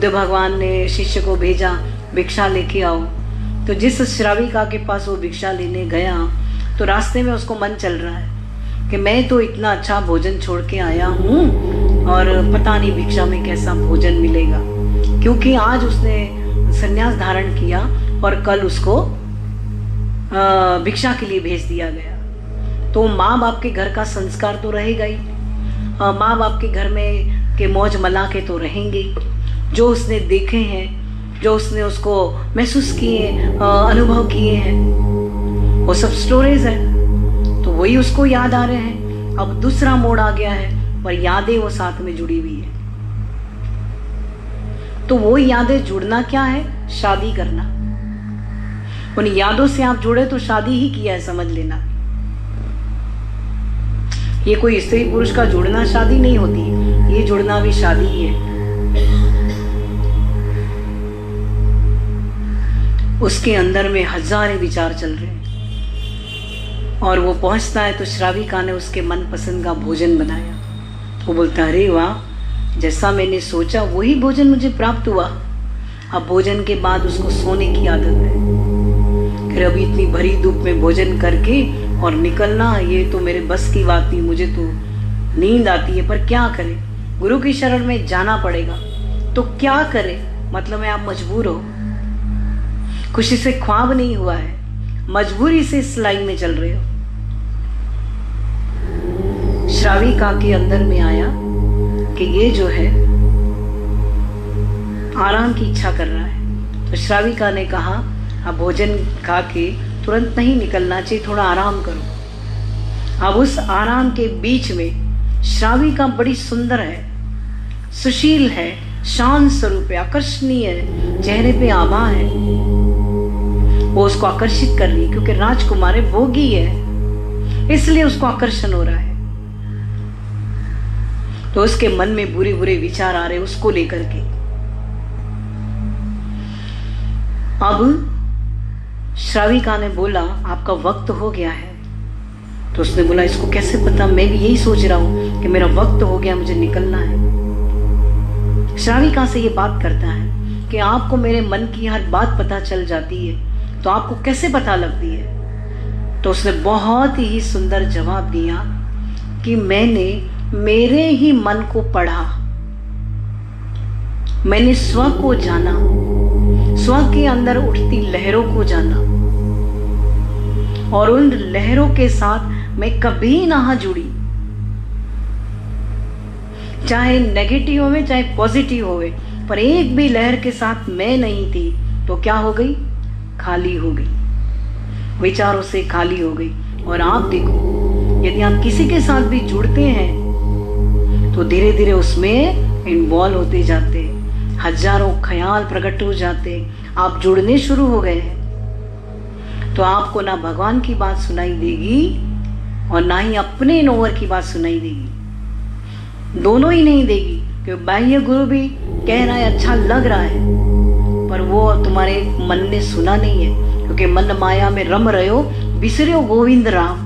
बुद्ध भगवान ने शिष्य को भेजा, भिक्षा लेके आओ। तो जिस श्राविका के पास वो भिक्षा लेने गया तो रास्ते में उसको मन चल रहा है कि मैं तो इतना अच्छा भोजन छोड़ के आया हूँ और पता नहीं भिक्षा में कैसा भोजन मिलेगा, क्योंकि आज उसने संन्यास धारण किया और कल उसको भिक्षा के लिए भेज दिया गया। तो माँ बाप के घर का संस्कार तो रहेगा ही, माँ बाप के घर में के मौज मला के तो रहेंगे, जो उसने देखे हैं, जो उसने उसको महसूस किए, अनुभव किए हैं, वो सब स्टोरीज है। तो वही उसको याद आ रहे हैं। अब दूसरा मोड़ आ गया है और यादें वो साथ में जुड़ी हुई है। तो वो यादें जुड़ना क्या है? शादी करना। उन यादों से आप जुड़े तो शादी ही किया है, समझ लेना। ये कोई स्त्री पुरुष का जुड़ना शादी नहीं होती, ये जुड़ना भी शादी ही है। उसके अंदर में हजारों विचार चल रहे हैं और वो पहुंचता है तो श्राविका ने उसके मनपसंद का भोजन बनाया। वो बोलता, अरे वाह, जैसा मैंने सोचा वही भोजन मुझे प्राप्त हुआ। अब भोजन के बाद उसको सोने की आदत है। फिर अभी इतनी भरी धूप में भोजन करके और निकलना, ये तो मेरे बस की बात नहीं, मुझे तो नींद आती है, पर क्या करें, गुरु की शरण में जाना पड़ेगा। तो क्या करें? मतलब में आप मजबूर हो, खुशी से ख्वाब नहीं हुआ है, मजबूरी से इस लाइन में चल रहे हो। श्राविका के अंदर में आया कि ये जो है आराम की इच्छा कर रहा है। तो श्राविका ने कहा, अब भोजन खा के तुरंत नहीं निकलना चाहिए, थोड़ा आराम करो। अब उस आराम के बीच में श्राविका बड़ी सुंदर है, सुशील है, शांत स्वरूप है, आकर्षणीय है, चेहरे पे आभा है। वो उसको आकर्षित कर रही है क्योंकि राजकुमार है, भोगी है, इसलिए उसको आकर्षण हो रहा है। तो उसके मन में बुरे बुरे विचार आ रहे उसको लेकर के। अब श्राविका ने बोला, आपका वक्त हो गया है। तो उसने बोला, इसको कैसे पता? मैं भी यही सोच रहा हूं कि मेरा वक्त हो गया, मुझे निकलना है। श्राविका से ये बात करता है कि आपको मेरे मन की हर बात पता चल जाती है, तो आपको कैसे पता लगती है? तो उसने बहुत ही सुंदर जवाब दिया कि मैंने मेरे ही मन को पढ़ा, मैंने स्व को जाना, स्व के अंदर उठती लहरों को जाना, और उन लहरों के साथ मैं कभी ना जुड़ी, चाहे नेगेटिव होवे चाहे पॉजिटिव होवे, पर एक भी लहर के साथ मैं नहीं थी। तो क्या हो गई? खाली हो गई, विचारों से खाली हो गई। और आप देखो, यदि आप किसी के साथ भी जुड़ते हैं तो धीरे धीरे उसमें इन्वॉल्व होते जाते हैं, हजारों ख्याल प्रकट हो जाते हैं, आप जुड़ने शुरू हो गए हैं। तो आपको ना भगवान की बात सुनाई देगी और ना ही अपने नोवर की बात सुनाई देगी, दोनों ही नहीं देगी। क्योंकि बाह्य गुरु भी कह रहा है, अच्छा लग रहा है, पर वो तुम्हारे मन ने सुना नहीं है, क्योंकि मन माया में रम रहे हो, बिसरे हो गोविंद राम।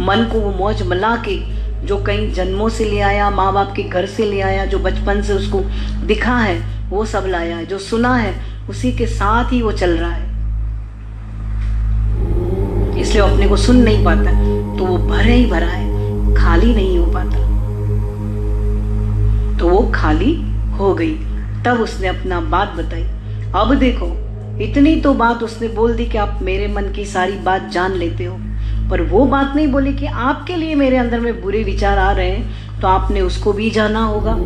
मन को वो मौज मला के जो कई जन्मों से ले आया, माँ बाप के घर से ले आया, जो बचपन से उसको दिखा है वो सब लाया है, जो सुना है उसी के साथ ही वो चल रहा है, इसलिए वो अपने को सुन नहीं पाता, तो वो भरा ही भरा है, खाली नहीं हो पाता। तो वो खाली हो गई। तब उसने अपना बात बताई। अब देखो, इतनी तो बात उसने बोल दी कि आप मेरे मन की सारी बात जान लेते हो, पर वो बात नहीं बोली कि आपके लिए मेरे अंदर में बुरे विचार आ रहे हैं तो आपने उसको भी जाना होगा।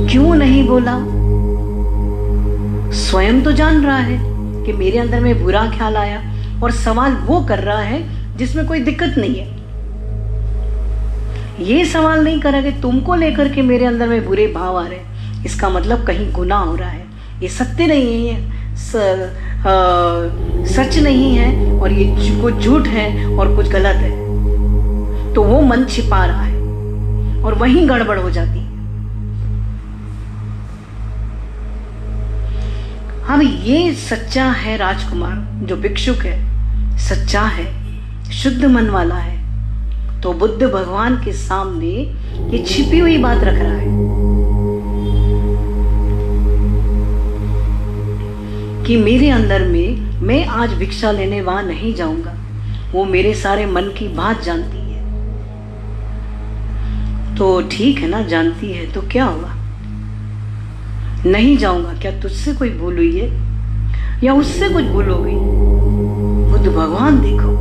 क्यों नहीं बोला? स्वयं तो जान रहा है कि मेरे अंदर में बुरा ख्याल आया, और सवाल वो कर रहा है जिसमें कोई दिक्कत नहीं है। ये सवाल नहीं कर रहा कि तुमको लेकर के मेरे अंदर में बुरे भाव आ रहे हैं, इसका मतलब कहीं गुनाह हो रहा है, ये सत्य नहीं है, सच नहीं है, और ये कुछ झूठ है और कुछ गलत है। तो वो मन छिपा रहा है और वहीं गड़बड़ हो जाती है। अब ये सच्चा है राजकुमार, जो भिक्षुक है, सच्चा है, शुद्ध मन वाला है, तो बुद्ध भगवान के सामने ये छिपी हुई बात रख रहा है। कि मेरे अंदर में मैं आज भिक्षा लेने वहां नहीं जाऊंगा, वो मेरे सारे मन की बात जानती है। तो ठीक है ना, जानती है तो क्या हुआ, नहीं जाऊंगा। क्या तुझसे कोई भूल हुई है या उससे कुछ भूल हो गई? बुद्ध भगवान देखो,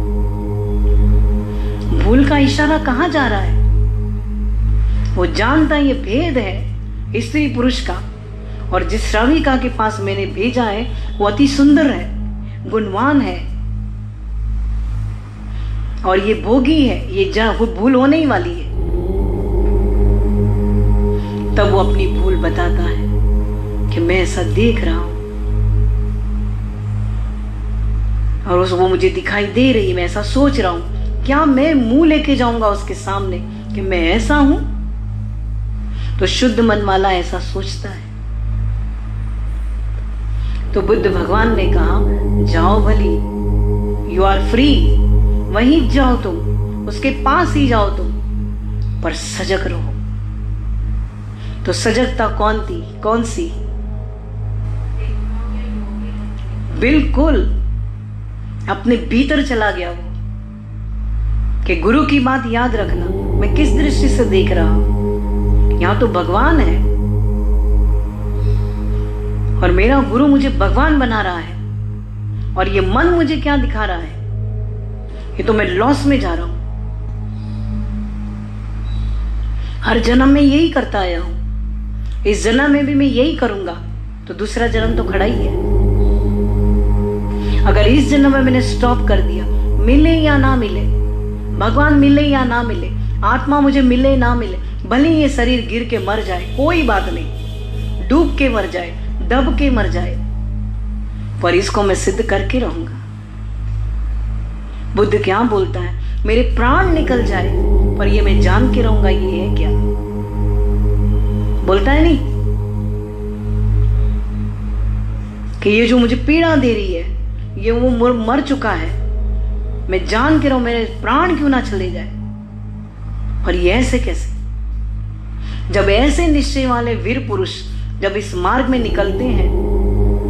भूल का इशारा कहां जा रहा है। वो जानता है ये भेद है स्त्री पुरुष का, और जिस श्राविका के पास मैंने भेजा है वो अति सुंदर है, गुणवान है, और ये भोगी है, ये वो भूल होने ही वाली है। तब वो अपनी भूल बताता है कि मैं ऐसा देख रहा हूं, और वो मुझे दिखाई दे रही है, मैं ऐसा सोच रहा हूं। क्या मैं मुंह लेके जाऊंगा उसके सामने कि मैं ऐसा हूं? तो शुद्ध मन वाला ऐसा सोचता है। तो बुद्ध भगवान ने कहा, जाओ भली, यू आर फ्री, वहीं जाओ तुम, उसके पास ही जाओ तुम, पर सजग रहो। तो सजगता कौन सी? बिल्कुल अपने भीतर चला गया वो, कि गुरु की बात याद रखना, मैं किस दृष्टि से देख रहा हूं। यहां तो भगवान है और मेरा गुरु मुझे भगवान बना रहा है, और ये मन मुझे क्या दिखा रहा है, ये तो मैं लॉस में जा रहा हूं। हर जन्म में यही करता आया हूं, इस जन्म में भी मैं यही करूंगा, तो दूसरा जन्म तो खड़ा ही है। अगर इस जन्म में मैंने स्टॉप कर दिया, मिले या ना मिले, भगवान मिले या ना मिले, आत्मा मुझे मिले ना मिले, भले ये शरीर गिर के मर जाए, कोई बात नहीं, डूब के मर जाए, दब के मर जाए, पर इसको मैं सिद्ध करके रहूंगा। बुद्ध क्या बोलता है, मेरे प्राण निकल जाए पर ये मैं जान के रहूंगा, ये है क्या? बोलता है नहीं कि ये जो मुझे पीड़ा दे रही है, ये वो मर चुका है, मैं जान के रहूं, मेरे प्राण क्यों ना चले जाए। पर ये ऐसे कैसे? जब ऐसे निश्चय वाले वीर पुरुष जब इस मार्ग में निकलते हैं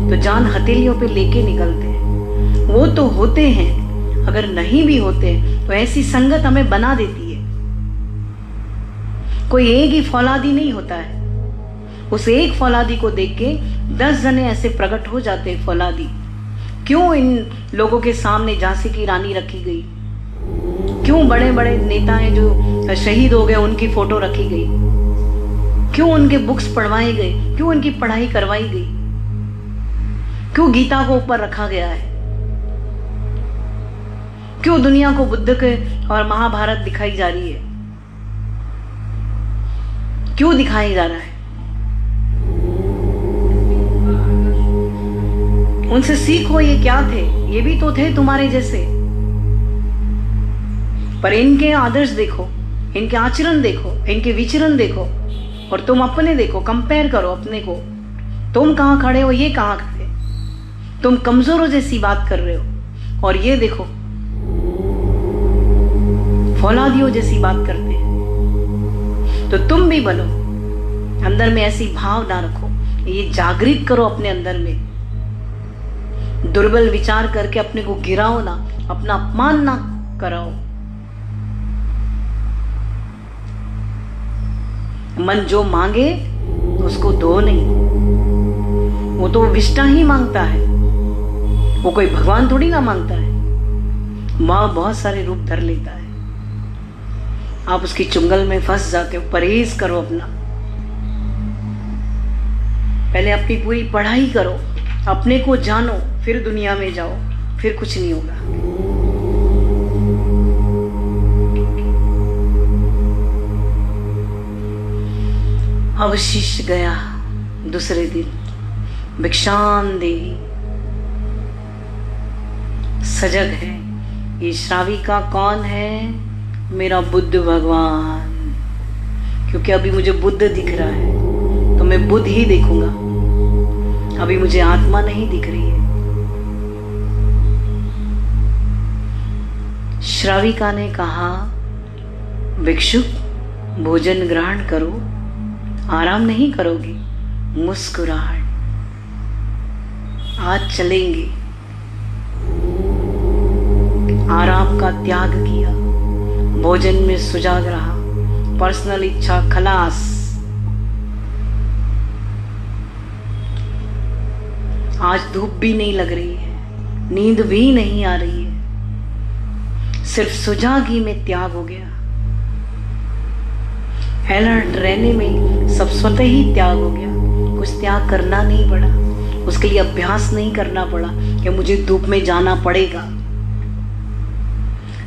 तो जान हथेलियों पे लेके निकलते हैं। वो तो होते हैं, अगर नहीं भी होते तो ऐसी संगत हमें बना देती है। कोई एक ही फौलादी नहीं होता है, उस एक फौलादी को देख के 10 जने ऐसे प्रकट हो जाते हैं फौलादी। क्यों इन लोगों के सामने झांसी की रानी रखी गई? क्यों बड़े बड़े नेता हैं जो शहीद हो गए उनकी फोटो रखी गई? क्यों उनके बुक्स पढ़वाए गए? क्यों उनकी पढ़ाई करवाई गई? क्यों गीता को ऊपर रखा गया है? क्यों दुनिया को बुद्ध के और महाभारत दिखाई जा रही है? क्यों दिखाई जा रहा है? उनसे सीखो, ये क्या थे, ये भी तो थे तुम्हारे जैसे। पर इनके आदर्श देखो, इनके आचरण देखो, इनके विचरण देखो, और तुम अपने देखो, कंपेयर करो अपने को। तुम कहां खड़े हो, ये कहां खड़े? तुम कमजोरों जैसी बात कर रहे हो, और ये देखो फौलादियों जैसी बात करते हैं। तो तुम भी बनो, अंदर में ऐसी भाव ना रखो, ये जागृत करो अपने अंदर में। दुर्बल विचार करके अपने को गिराओ ना, अपना अपमान ना कराओ। मन जो मांगे उसको दो नहीं, वो तो विष्टा ही मांगता है, वो कोई भगवान थोड़ी ना मांगता है। मां बहुत सारे रूप धर लेता है, आप उसकी चुंगल में फंस जाते हो। परहेज करो अपना, पहले अपनी पूरी पढ़ाई करो, अपने को जानो, फिर दुनिया में जाओ, फिर कुछ नहीं होगा। अब शिष्य गया दूसरे दिन, भिक्षाम देही सजग है। ये श्राविका कौन है? मेरा बुद्ध भगवान। क्योंकि अभी मुझे बुद्ध दिख रहा है तो मैं बुद्ध ही देखूंगा, अभी मुझे आत्मा नहीं दिख रही है। श्राविका ने कहा, भिक्षुक भोजन ग्रहण करो, आराम नहीं करोगे? मुस्कुराहट, आज चलेंगे। आराम का त्याग किया, भोजन में सुजाग रहा, पर्सनल इच्छा खलास। आज धूप भी नहीं लग रही है, नींद भी नहीं आ रही है, सिर्फ सुजागी में त्याग हो गया। अलर्ट रहने में सब स्वतः ही त्याग हो गया, कुछ त्याग करना नहीं पड़ा, उसके लिए अभ्यास नहीं करना पड़ा कि मुझे धूप में जाना पड़ेगा।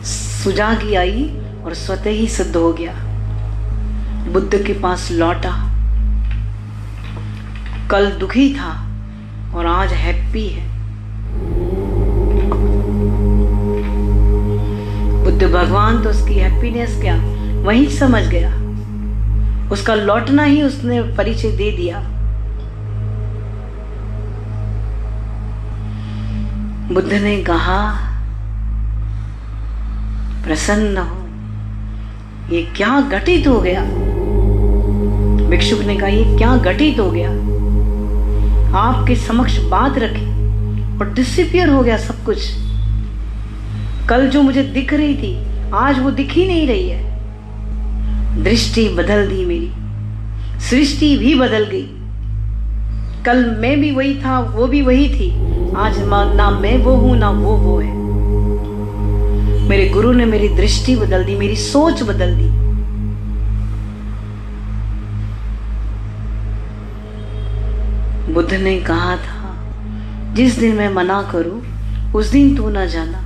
सुजागी आई और स्वतः ही सिद्ध हो गया। बुद्ध के पास लौटा, कल दुखी था और आज हैप्पी है। बुद्ध भगवान तो उसकी हैप्पीनेस क्या वहीं समझ गया, उसका लौटना ही उसने परिचय दे दिया। बुद्ध ने कहा, प्रसन्न हो, ये क्या घटित हो गया। भिक्षुक ने कहा, ये क्या घटित हो गया। आपके समक्ष बात रखी और डिसअपियर हो गया सब कुछ। कल जो मुझे दिख रही थी आज वो दिख ही नहीं रही है। दृष्टि बदल दी मेरी, सृष्टि भी बदल गई। कल मैं भी वही था, वो भी वही थी, आज ना मैं वो हूं ना वो है। मेरे गुरु ने मेरी दृष्टि बदल दी, मेरी सोच बदल दी। बुद्ध ने कहा था, जिस दिन मैं मना करूं उस दिन तू ना जाना।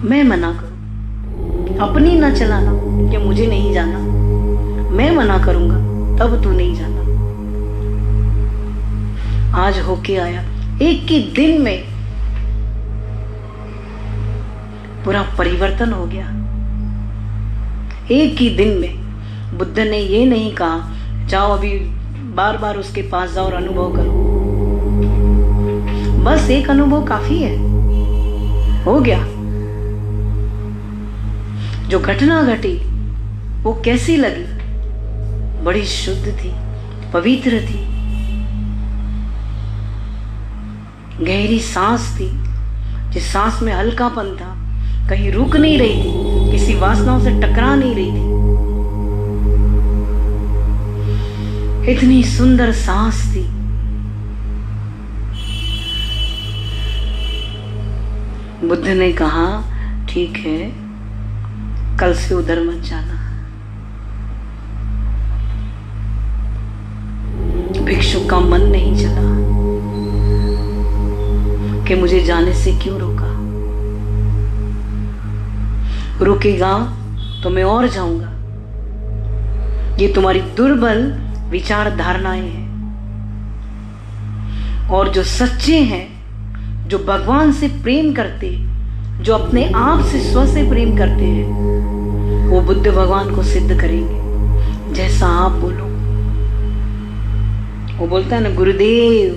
मैं मना करूं, अपनी ना चलाना कि मुझे नहीं जाना। मैं मना करूंगा तब तू नहीं जाना। आज होके आया, एक ही दिन में पूरा परिवर्तन हो गया। एक ही दिन में बुद्ध ने ये नहीं कहा जाओ अभी बार बार उसके पास जाओ और अनुभव करो। बस एक अनुभव काफी है, हो गया। जो घटना घटी वो कैसी लगी? बड़ी शुद्ध थी, पवित्र थी। गहरी सांस थी, जिस सांस में हल्कापन था, कहीं रुक नहीं रही थी, किसी वासनाओं से टकरा नहीं रही थी। इतनी सुंदर सांस थी। बुद्ध ने कहा, ठीक है, कल से उधर मत जाना। भिक्षुक का मन नहीं चला कि मुझे जाने से क्यों रोका। रुकेगा तो मैं और जाऊंगा। ये तुम्हारी दुर्बल विचार धारणाएं हैं। और जो सच्चे हैं, जो भगवान से प्रेम करते, जो अपने आप से स्व से प्रेम करते हैं, वो बुद्ध भगवान को सिद्ध करेंगे जैसा आप बोलो। वो बोलता है ना गुरुदेव,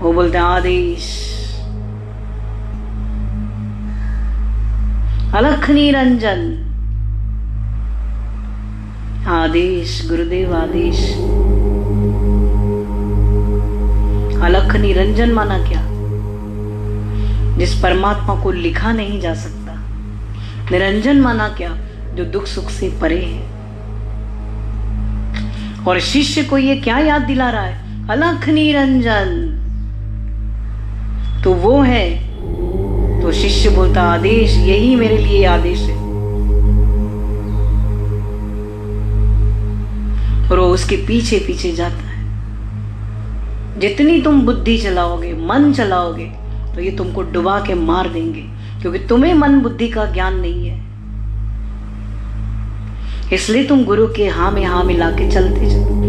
वो बोलता है आदेश। अलख निरंजन, आदेश, गुरुदेव आदेश। अलख निरंजन माना क्या? जिस परमात्मा को लिखा नहीं जा सकता। निरंजन माना क्या? जो दुख सुख से परे है। और शिष्य को ये क्या याद दिला रहा है? अलख निरंजन। तो वो है, तो शिष्य बोलता आदेश, यही मेरे लिए आदेश है। और वो उसके पीछे पीछे जाता है। जितनी तुम बुद्धि चलाओगे, मन चलाओगे, तो ये तुमको डुबा के मार देंगे, क्योंकि तुम्हें मन बुद्धि का ज्ञान नहीं है। इसलिए तुम गुरु के हाँ में हाँ मिला के चलते चलो।